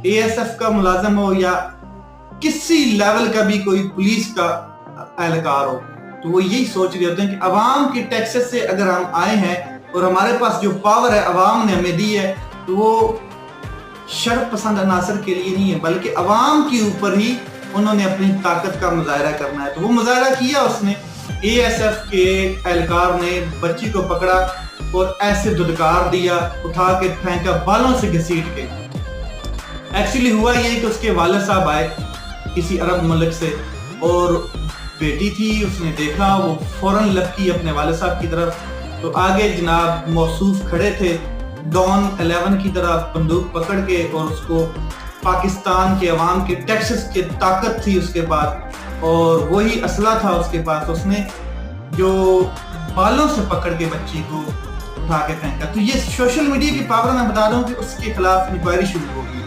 ASF का मुलाजिम हो या किसी लेवल का भी कोई पुलिस का एहलकार हो, तो वो यही सोच रहे होते हैं कि अवाम के टैक्सेस से अगर हम आए हैं और हमारे पास जो पावर है अवाम ने हमें दी है, तो वो शर्फ पसंद अनासर के लिए नहीं है, बल्कि अवाम के ऊपर ही उन्होंने अपनी ताकत का मुजाहरा करना है। तो वो मुजाहरा किया उसने। ASF के एहलकार ने बच्ची को पकड़ा और ऐसे धुतकार दिया, उठा के फेंका बालों से घसीट के। एक्चुअली हुआ ये कि उसके वालिद साहब आए किसी अरब मुल्क से, और बेटी थी, उसने देखा, वो फौरन लपकी अपने वालिद साहब की तरफ। तो आगे जनाब मौसूफ खड़े थे डॉन 11 की तरफ बंदूक पकड़ के, और उसको पाकिस्तान के अवाम के टैक्सेस की ताकत थी उसके पास, और वही असला था उसके पास। उसने जो बालों से पकड़ के बच्ची को उठा के फेंका। तो ये सोशल मीडिया की पावर मैं बता रहा हूँ कि उसके खिलाफ इंक्वायरी शुरू होगी।